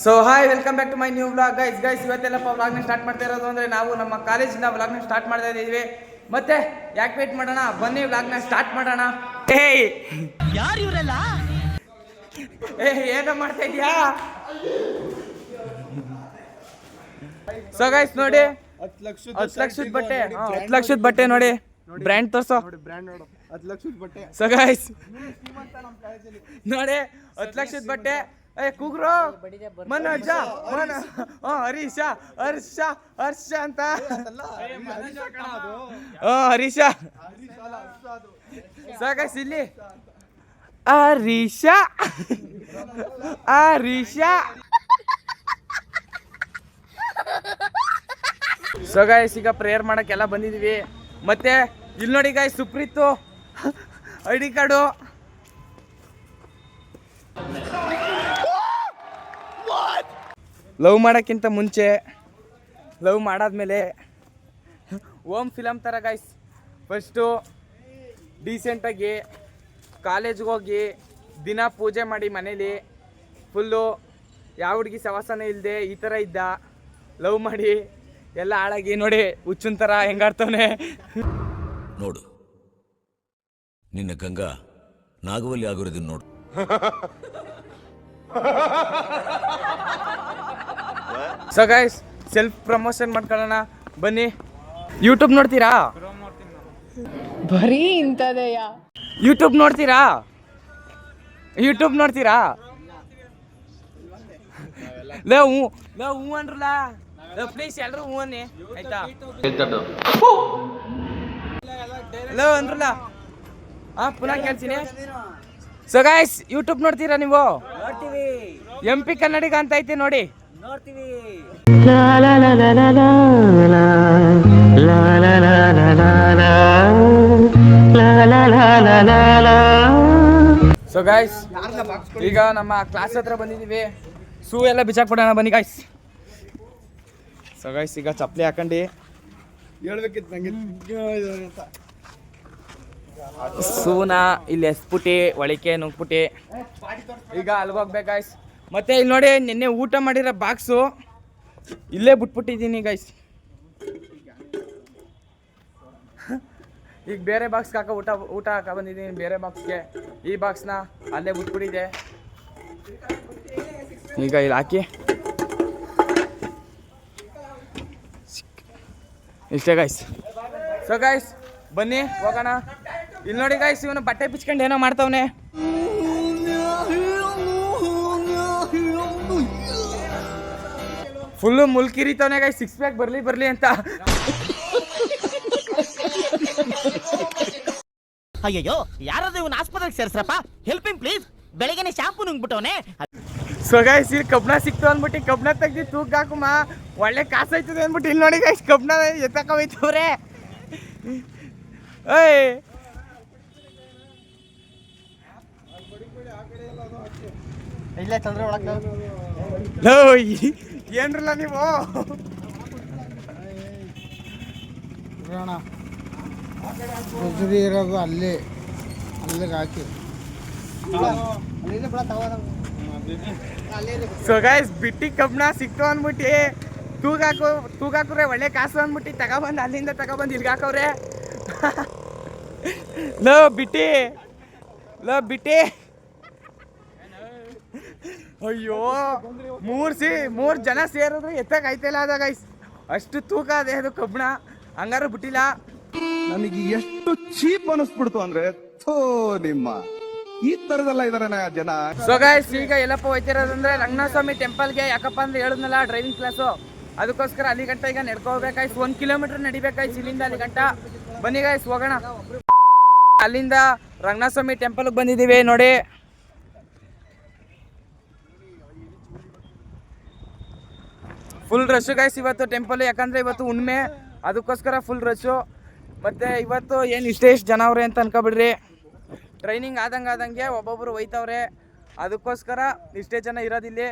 So hi welcome back to my new vlog guys ಇವತ್ತೆಲ್ಲಪ್ಪ ವ್ಲಾಗ್ನ start ಮಾಡ್ತಾ ಇರೋದು ಅಂದರೆ ನಾವು ನಮ್ಮ ಕಾಲೇಜಿಂದ ವ್ಲಾಗ್ನ ಸ್ಟಾರ್ಟ್ ಮಾಡ್ತಾ ಇದ್ದೀವಿ. ಮತ್ತೆ ಯಾಕೆ ವೇಟ್ ಮಾಡೋಣ, ಬನ್ನಿ ವ್ಲಾಗ್ನ ಸ್ಟಾರ್ಟ್ ಮಾಡೋಣ. ಯಾರು ಇವರೆಲ್ಲ? ಏನೋ ಮಾಡ್ತಾ ಇದೀಯಾ? ಸೊ ಗೈಸ್ ನೋಡಿ 10 ಲಕ್ಷದ ಬಟ್ಟೆ, 10 ಲಕ್ಷದ ಬಟ್ಟೆ ನೋಡಿ, ಬ್ರ್ಯಾಂಡ್ ತೋರ್ಸೋ. 10 ಲಕ್ಷದ ಬಟ್ಟೆ. ಸೊ ಗೈಸ್ ನೋಡಿ 10 ಲಕ್ಷದ ಬಟ್ಟೆ. ಕೂಗ್ರು ಮನೋಜ ಹರೀಶ ಹರ್ಷ ಅಂತ ಹರೀಶ. ಸಾಕೈಸ್ ಇಲ್ಲಿ ಹರೀಶ. ಸೊ ಗೈಸ್ ಈಗ ಪ್ರೇಯರ್ ಮಾಡಕ್ಕೆಲ್ಲ ಬಂದಿದೀವಿ. ಮತ್ತೆ ಇಲ್ಲಿ ನೋಡಿ guys Supreeth ID card. Love ಮಾಡೋಕ್ಕಿಂತ ಮುಂಚೆ, ಲವ್ ಮಾಡಾದ್ಮೇಲೆ ಓಮ್ ಫಿಲಮ್ ಥರ ಗೈಸ್. ಫಸ್ಟು ಡೀಸೆಂಟಾಗಿ ಕಾಲೇಜ್ಗೆ ಹೋಗಿ ದಿನ ಪೂಜೆ ಮಾಡಿ ಮನೇಲಿ ಫುಲ್ಲು ಯಾವ ಹುಡುಗಿ ಸವಾಸನೇ ಇಲ್ಲದೆ ಈ ಥರ ಇದ್ದ. ಲವ್ ಮಾಡಿ ಎಲ್ಲ ಹಾಳಾಗಿ ನೋಡಿ ಹುಚ್ಚುನ್ ಥರ ಹೆಂಗಾಡ್ತವನೆ ನೋಡು. ನಿನ್ನ ಗಂಗಾ ನಾಗವಲ್ಲಿ ಆಗಿರೋದನ್ನ ನೋಡು. ಸೊ ಗೈಸ್ ಸೆಲ್ಫ್ ಪ್ರಮೋಷನ್ ಮಾಡ್ಕೊಳ್ಳೋಣ ಬನ್ನಿ. ಯೂಟ್ಯೂಬ್ ನೋಡ್ತೀರಾ? ಬರೀ ಇಂಥದೆಯ ಯೂಟ್ಯೂಬ್ ನೋಡ್ತೀರಾ? ಹೂ ಅನ್ರಲ್ಲ ಪ್ಲೀಸ್ ಎಲ್ಲರೂ ಹೂ ಅನ್ನಿ ಆಯ್ತಾ? ಲವ್ ಅನ್ರಲ್ಲ ಪುನಃ ಕೇಳ್ತೀನಿ. ಸೊ ಗೈಸ್ ಯೂಟ್ಯೂಬ್ ನೋಡ್ತೀರಾ ನೀವು? MP ಕನ್ನಡಿಗ ಅಂತ ಐತೆ ನೋಡಿ. ಸೊ ಗೈಸ್ ಈಗ ನಮ್ಮ ಕ್ಲಾಸ್ ಹತ್ರ ಬಂದಿದ್ದೀವಿ. ಶೂ ಎಲ್ಲ ಬಿಚ್ಚಾಕ್ಬಿಡೋಣ ಬನ್ನಿ ಗೈಸ್. ಸೊ ಗೈಸ್ ಈಗ ಚಪ್ಪಲಿ ಹಾಕೊಂಡು ಹೇಳ್ಬೇಕಿತ್ತು ನಂಗೆ. ಸೂನ ಇಲ್ಲಿ ಎಸ್ಬಿಟ್ಟು ಒಳಿಕೆ ನುಗ್ಬಿಟ್ಟು ಈಗ ಅಲ್ಗೋಗ್ಬೇಕು ಗೈಸ್. ಮತ್ತೆ ಇಲ್ಲಿ ನೋಡಿ ನಿನ್ನೆ ಊಟ ಮಾಡಿರೋ ಬಾಕ್ಸು ಇಲ್ಲೇ ಬಿಟ್ಬಿಟ್ಟಿದ್ದೀನಿ ಗೈಸ್. ಈಗ ಬೇರೆ ಬಾಕ್ಸ್ಗೆ ಊಟ ಹಾಕ ಬಂದಿದ್ದೀನಿ, ಬೇರೆ ಬಾಕ್ಸ್ಗೆ. ಈ ಬಾಕ್ಸ್ನ ಅಲ್ಲೇ ಬಿಟ್ಬಿಟ್ಟಿದೆ. ಈಗ ಇಲ್ಲಿ ಹಾಕಿ ಇಷ್ಟೇ ಗೈಸ್. ಸೊ ಗೈಸ್ ಬನ್ನಿ ಹೋಗೋಣ. ಇಲ್ಲಿ ನೋಡಿ ಗೈಸ್ ಇವನು ಬಟ್ಟೆ ಬಿಚ್ಕೊಂಡು ಏನೋ ಮಾಡ್ತಾವನೆ. ಫುಲ್ಲು ಮುಲ್ಕಿರಿತವನೆ ಗೈಸ್, 6 ಪ್ಯಾಕ್ ಬರ್ಲಿ ಅಂತ. ಅಯ್ಯಯ್ಯೋ, ಯಾರಾದ್ರೂ ಇವನ್ ಆಸ್ಪತ್ರೆಗೆ ಸೇರ್ಸ್ರಪ್ಪ, ಹೆಲ್ಪ್ ಹಿಮ್ ಪ್ಲೀಸ್. ಬೆಳಗ್ಗೆನೆ ಶಾಂಪು ನುಂಗ್ಬಿಟ್ಟವನೆ. ಸೊ ಗೈಸ್ ಇಲ್ಲಿ ಕಬ್ಣ ಸಿಕ್ತು ಅಂದ್ಬಿಟ್ಟು ಕಬ್ಣ ತೆಗ್ದು ತೂಕ ಹಾಕುಮ, ಒಳ್ಳೆ ಕಾಸಾಯ್ತದೆ ಅಂದ್ಬಿಟ್ಟು ಇಲ್ಲಿ ನೋಡಿ ಗೈಸ್ ಕಬ್ಣ ಎತ್ತಕ ಹೋಯ್ತವ್ರೆ. ಇಲ್ಲೇ ಚಂದ್ರ ಒಳಗೆ ಏನ್ರಲ್ಲ ನೀವು? ಇರೋದು ಅಲ್ಲಿಗೆ ಹಾಕಿ. ಸೊ ಗೈಸ್ ಬಿಟ್ಟಿ ಕಬ್ಣ ಸಿಕ್ತು ಅಂದ್ಬಿಟ್ಟು ತೂಕ ಹಾಕ್ರೆ ಒಳ್ಳೆ ಕಾಸು ಅಂದ್ಬಿಟ್ಟು ತಗೊಬಂದು ಅಲ್ಲಿಂದ ತಗೊಬಂದು ಇಲ್ಗೆ ಹಾಕವ್ರೆ. ಲೋ ಬಿಟ್ಟಿ ಅಯ್ಯೋ 3 ಜನ ಸೇರಿದ್ರು ಎತ್ತಕ್ಕೆ ಆಯ್ತಿಲ್ಲ ಅದ ಗೈಸ್. ಅಷ್ಟು ತೂಕ ಅದೇ ಅದು ಕಬ್ಣ. ಹಂಗಾರು ಬಿಟ್ಟಿಲ್ಲ. ನನಗೆ ಎಷ್ಟು ಚೀಪ್ ಅನಿಸ್ಬಿಡ್ತು ಅಂದ್ರೆ ನಿಮ್ಮ ಈ ತರದೆಲ್ಲ ಇದಾರೆ ಜನ. ಸೊ ಗೈಸ್ ಈಗ ಎಲ್ಲಪ್ಪ ಹೋಯ್ತಿರೋದಂದ್ರೆ ರಂಗನಾಥಸ್ವಾಮಿ ಟೆಂಪಲ್ಗೆ. ಯಾಕಪ್ಪ ಅಂದ್ರೆ ಹೇಳಿದ್ನಲ್ಲ ಡ್ರೈವಿಂಗ್ ಕ್ಲಾಸು, ಅದಕ್ಕೋಸ್ಕರ ಅಲ್ಲಿ ಗಂಟ ಈಗ ನಡ್ಕೋಬೇಕಾಯ್ತು. 1 ಕಿಲೋಮೀಟರ್ ನಡಿಬೇಕಾಯ್ತು ಇಲ್ಲಿಂದ ಅಲ್ಲಿ ಗಂಟ. ಬನ್ನಿ ಗೈಸ್ ಹೋಗೋಣ. ಅಲ್ಲಿಂದ ರಂಗನಾಥಸ್ವಾಮಿ ಟೆಂಪಲ್ಗೆ ಬಂದಿದ್ದೀವಿ ನೋಡಿ. ಫುಲ್ ರಶ್ ಗೈಸ್ ಇವತ್ತು ಟೆಂಪಲ್, ಯಾಕಂದರೆ ಇವತ್ತು ಹುಣ್ಣಿಮೆ, ಅದಕ್ಕೋಸ್ಕರ ಫುಲ್ ರಶ್ಶು. ಮತ್ತು ಇವತ್ತು ಏನು ಇಷ್ಟೇ ಜನ ಅವ್ರೆ ಅಂತ ಅನ್ಕೊಬಿಡ್ರಿ. ಟ್ರೈನಿಂಗ್ ಆದಂಗೆ ಒಬ್ಬೊಬ್ಬರು ಒಯ್ತವ್ರೆ, ಅದಕ್ಕೋಸ್ಕರ ಇಷ್ಟೇ ಜನ ಇರೋದಿಲ್ಲಿ.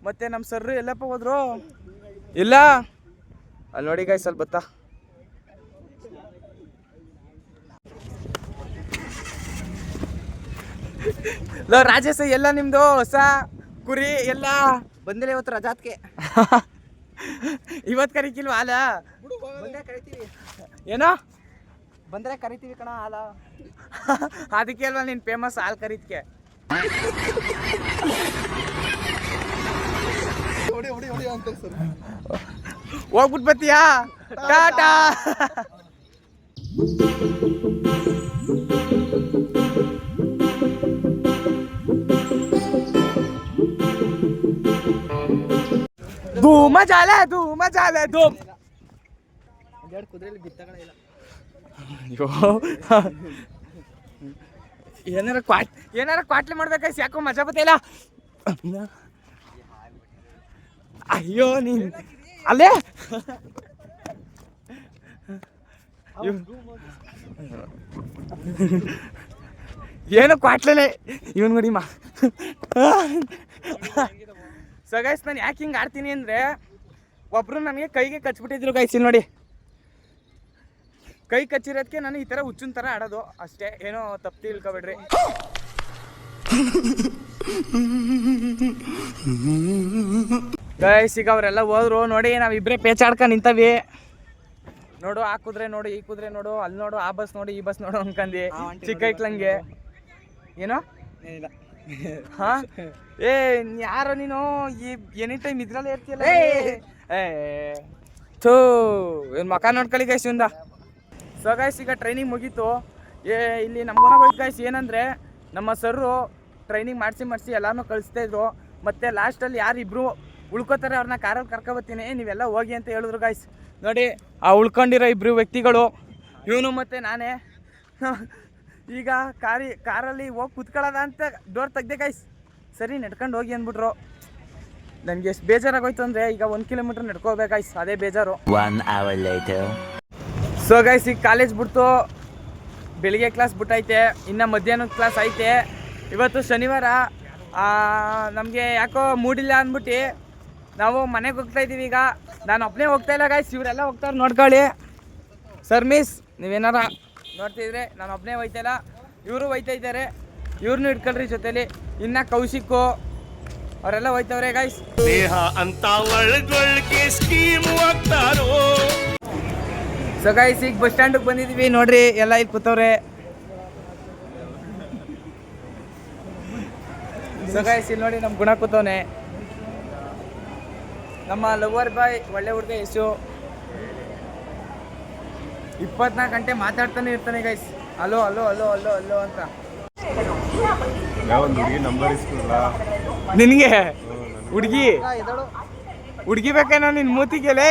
ಮತ್ತು ನಮ್ಮ ಸರ್ರು ಎಲ್ಲಪ್ಪ ಹೋದ್ರು? ಇಲ್ಲ ಅಲ್ಲಿ ನೋಡಿ ಗೈಸ್ ಅಲ್ಲಿ ಬತ್ತಾ. ರಾಜೇಶ ಎಲ್ಲ ನಿಮ್ಮದು ಹೊಸ ಕುರಿ ಎಲ್ಲ ಬಂದಿಲ್ಲ ಇವತ್ತು ರಜಾತ್ಗೆ. ಇವತ್ತು ಕರಿಕಿಲ್ವ ಹಾಲ? ಬಂದೇ ಕರಿತೀವಿ. ಏನೋ ಬಂದ್ರೆ ಕರಿತೀವಿ ಕಣ ಹಾಲ. ಅದಕ್ಕೆ ಅಲ್ವಾ ನೀನು ಫೇಮಸ್ ಹಾಲು ಕರೀದ್ಕೆ. ಹೊಡಿ ಅಂತ ಸರ್. ಹೋಗ್ಬಿಟ್ಟು ಬತ್ತೀಯಾ? ಟಾಟಾ. ಧೂಮ ಜಾಲೆ ಧೂಮ ಜಾಲೆ ಧೂಮ್. ಒಂದೆರಡು ಕುದುರೆಲಿ ಬಿತ್ತಗಳ ಇಲ್ಲ. ಅಯ್ಯೋ ಏನಾರ ಕ್ವಾಟ್ಲೆ ಮಾಡ್ಬೇಕಾಯ್ತು, ಯಾಕೋ ಮಜಾ ಬತ್ತಿಲ್ಲ. ಅಯ್ಯೋ ನೀನ್ ಅಲ್ಲೇ ಏನು ಕ್ವಾಟ್ಲೆ ಇವನ್ ನೋಡಿ ಮಾ. ಸೊ ಗೈಸ್ ನಾನು ಯಾಕೆ ಹಿಂಗೆ ಆಡ್ತೀನಿ ಅಂದರೆ ಒಬ್ಬರು ನನಗೆ ಕೈಗೆ ಕಚ್ಬಿಟ್ಟಿದ್ರು ಗೈಸ್. ಇಲ್ಲಿ ನೋಡಿ ಕೈ ಕಚ್ಚಿರೋದಕ್ಕೆ ನಾನು ಈ ಥರ ಹುಚ್ಚಿನ ಥರ ಆಡೋದು ಅಷ್ಟೇ, ಏನೋ ತಪ್ಪು ತಿಳ್ಕೊಬೇಡ್ರಿ. ಗೈಸ್ ಈಗ ಅವರೆಲ್ಲ ಹೋದ್ರು ನೋಡಿ, ನಾವಿಬ್ಬರೇ ಪೇಚಾಡ್ಕೊಂಡು ನಿಂತವಿ. ನೋಡು ಆ ಕುದುರೆ ನೋಡು, ಈ ಕುದುರೆ ನೋಡು, ಅಲ್ಲಿ ನೋಡು, ಆ ಬಸ್ ನೋಡು, ಈ ಬಸ್ ನೋಡು ಅನ್ಕಂದು ಚಿಕ್ಕ ಐಕ್ಲಂಗೆ. ಏನೋ ಹಾ ಏ ಯಾರೋ ನೀನು ಈ ಎನಿ ಟೈಮ್ ಇದ್ರಲ್ಲೇ ಇರ್ತೀಯಲ್ಲ. ಥೂ ಇವ್ನ ಮಕ ನೋಡ್ಕೊಳ್ಳಿ ಗೈಸ್ ಇವಂದ. ಸೊ ಗೈಸ್ ಈಗ ಟ್ರೈನಿಂಗ್ ಮುಗೀತು. ಇಲ್ಲಿ ನಮ್ಗೆ ಹೋಯ್ತು ಗೈಸ್. ಏನಂದರೆ ನಮ್ಮ ಸರ್ರು ಟ್ರೈನಿಂಗ್ ಮಾಡಿಸಿ ಎಲ್ಲಾನು ಕಳಿಸ್ತಾ ಇದ್ರು. ಮತ್ತು ಲಾಸ್ಟಲ್ಲಿ ಯಾರಿಬ್ರು ಉಳ್ಕೋತಾರೆ ಅವ್ರನ್ನ ಕಾರಲ್ಲಿ ಕರ್ಕೊಬತ್ತೀನಿ, ನೀವೆಲ್ಲ ಹೋಗಿ ಅಂತ ಹೇಳಿದ್ರು ಗೈಸ್. ನೋಡಿ ಆ ಉಳ್ಕೊಂಡಿರೋ ಇಬ್ಬರು ವ್ಯಕ್ತಿಗಳು ಇವನು ಮತ್ತು ನಾನೇ. ಈಗ ಕಾರಲ್ಲಿ ಹೋಗಿ ಕುತ್ಕೊಳ್ಳೋದ ಅಂತ ಡೋರ್ ತೆಗ್ದೆ ಗೈಸ್. ಸರಿ ನಡ್ಕೊಂಡು ಹೋಗಿ ಅಂದ್ಬಿಟ್ರು. ನನಗೆ ಎಷ್ಟು ಬೇಜಾರಾಗೋಯ್ತು ಅಂದರೆ ಈಗ 1 ಕಿಲೋಮೀಟ್ರ್ ನಡ್ಕೋಬೇಕು ಗೈಸ್, ಅದೇ ಬೇಜಾರು. 1 hour later. ಸೊ ಗೈಸ್ ಈಗ ಕಾಲೇಜ್ ಬಿಡ್ತು, ಬೆಳಿಗ್ಗೆ ಕ್ಲಾಸ್ ಬಿಟ್ಟೈತೆ, ಇನ್ನು ಮಧ್ಯಾಹ್ನದ ಕ್ಲಾಸ್ ಐತೆ. ಇವತ್ತು ಶನಿವಾರ, ನಮಗೆ ಯಾಕೋ ಮೂಡಿಲ್ಲ ಅಂದ್ಬಿಟ್ಟು ನಾವು ಮನೆಗೆ ಹೋಗ್ತಾ ಇದ್ದೀವಿ. ಈಗ ನಾನು ಒಬ್ಬನೇ ಹೋಗ್ತಾ ಇಲ್ಲ ಗೈಸ್, ಇವರೆಲ್ಲ ಹೋಗ್ತಾರೆ ನೋಡ್ಕೊಳ್ಳಿ. ಸರ್ ಮಿಸ್ ನೀವೇನಾರ ನೋಡ್ತಿದ್ರೆ ನಾನು ಒಬ್ಬನೇ ಹೋಯ್ತಾಯಿಲ್ಲ, ಇವರು ಹೋಯ್ತಾ ಇದ್ದಾರೆ. ಇವ್ರನ್ನೂ ಇಟ್ಕೊಳ್ರಿ ಜೊತೆಲಿ. ಇನ್ನು ಕೌಶಿಕ್ಕು ಅವರೆಲ್ಲ ಹೋಯ್ತವ್ರೆ ಗೈಸ್. ಸೊ ಗೈಸ್ ಈಗ ಬಸ್ ಸ್ಟ್ಯಾಂಡಿಗೆ ಬಂದಿದ್ದೀವಿ ನೋಡ್ರಿ, ಎಲ್ಲ ಇಲ್ಲಿ ಕೂತವ್ರೆ. ಸೊ ಗೈಸ್ ಇಲ್ಲಿ ನೋಡಿ ನಮ್ಮ ಗುಣ ಕೂತವನೆ, ನಮ್ಮ ಲವರ್ ಬಾಯ್ ಒಳ್ಳೆ ಹುಡುಗ. ಯಶು 24 ಗಂಟೆ ಮಾತಾಡ್ತಾನೆ ಇರ್ತಾನೆ guys. Hello hello hello hello ಅಲ್ಲೋ ಅಂತ. ನಿನಗೆ ಹುಡುಗಿ ಬೇಕೇನೋ ನಿನ್ನ ಮೂತಿಗೆಲೆ.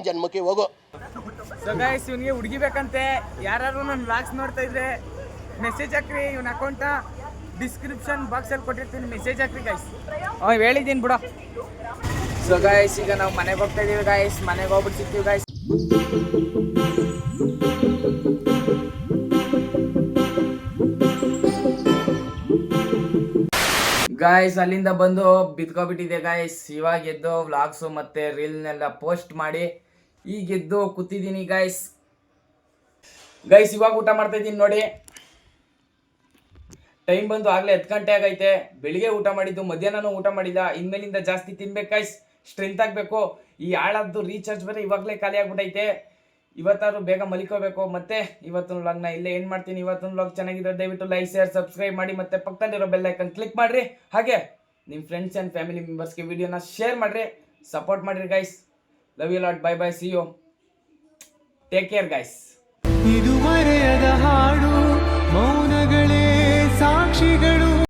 ಜನ್ಮಕ್ಕೆ ಹೋಗೋ. ಸೊ ಗೈಸ್ ಇವನಿಗೆ ಹುಡುಗಿ ಬೇಕಂತೆ. ಯಾರು ನನ್ನ ವ್ಲಾಗ್ಸ್ ನೋಡ್ತಾ ಇದ್ರೆ ಮೆಸೇಜ್ ಹಾಕ್ರಿ, ಇವನ ಅಕೌಂಟ ಡಿಸ್ಕ್ರಿಪ್ಷನ್ ಬಾಕ್ಸಲ್ಲಿ ಕೊಟ್ಟಿರ್ತೀನಿ, ಮೆಸೇಜ್ ಹಾಕ್ರಿ ಗೈಸ್. ಹೇಳಿದ್ದೀನಿ ಬಿಡೋ. ಸೊ ಗೈಸ್ ಈಗ ನಾವು ಮನೆಗೆ ಹೋಗ್ತಾ ಇದೀವಿ ಗೈಸ್. ಮನೆಗೆ ಹೋಗ್ಬಿಟ್ಟು ಸಿಗ್ತೀವಿ ಗೈಸ್. ಗಾಯ್ಸ್ ಅಲ್ಲಿಂದ ಬಂದು ಬಿದ್ಕೊಬಿಟ್ಟಿದೆ ಗಾಯ್ಸ್. ಇವಾಗ ಎದ್ದು ವ್ಲಾಗ್ಸು ಮತ್ತು ರೀಲ್ನೆಲ್ಲ ಪೋಸ್ಟ್ ಮಾಡಿ ಈಗ ಎದ್ದು ಕೂತಿದ್ದೀನಿ ಗಾಯ್ಸ್. ಇವಾಗ ಊಟ ಮಾಡ್ತಾ ಇದ್ದೀನಿ ನೋಡಿ. ಟೈಮ್ ಬಂದು ಆಗಲೇ 10 ಗಂಟೆ ಆಗೈತೆ. ಬೆಳಿಗ್ಗೆ ಊಟ ಮಾಡಿದ್ದು, ಮಧ್ಯಾಹ್ನನೂ ಊಟ ಮಾಡಿಲ್ಲ. ಇನ್ಮೇಲಿಂದ ಜಾಸ್ತಿ ತಿನ್ಬೇಕು ಗಾಯ್ಸ್, ಸ್ಟ್ರೆಂತ್ ಆಗಬೇಕು. ಈ ಆಳದ್ದು ರೀಚಾರ್ಜ್ ಬೇರೆ ಇವಾಗಲೇ ಖಾಲಿ ಆಗ್ಬಿಟ್ಟೈತೆ. ಇವತ್ತಾದ್ರೂ ಬೇಗ ಮಲಿಕೋಬೇಕು. ಮತ್ತೆ ಇವತ್ತಿನ ವ್ಲಾಗ್ನ ಇಲ್ಲೇ ಏನು ಮಾಡ್ತೀನಿ. ಇವತ್ತಿನ ವ್ಲಾಗ್ ಚೆನ್ನಾಗಿರೋ ದಯವಿಟ್ಟು ಲೈಕ್, ಶೇರ್, ಸಬ್ಸ್ಕ್ರೈಬ್ ಮಾಡಿ. ಮತ್ತೆ ಪಕ್ಕದಲ್ಲಿರೋ ಬೆಲ್ ಐಕನ್ ಕ್ಲಿಕ್ ಮಾಡಿರಿ. ಹಾಗೆ ನಿಮ್ಮ ಫ್ರೆಂಡ್ಸ್ ಆ್ಯಂಡ್ ಫ್ಯಾಮಿಲಿ ಮೆಂಬರ್ಸ್ಗೆ ವಿಡಿಯೋನ ಶೇರ್ ಮಾಡಿರಿ, ಸಪೋರ್ಟ್ ಮಾಡಿರಿ guys. Love you lot. Bye bye, see you, take care guys.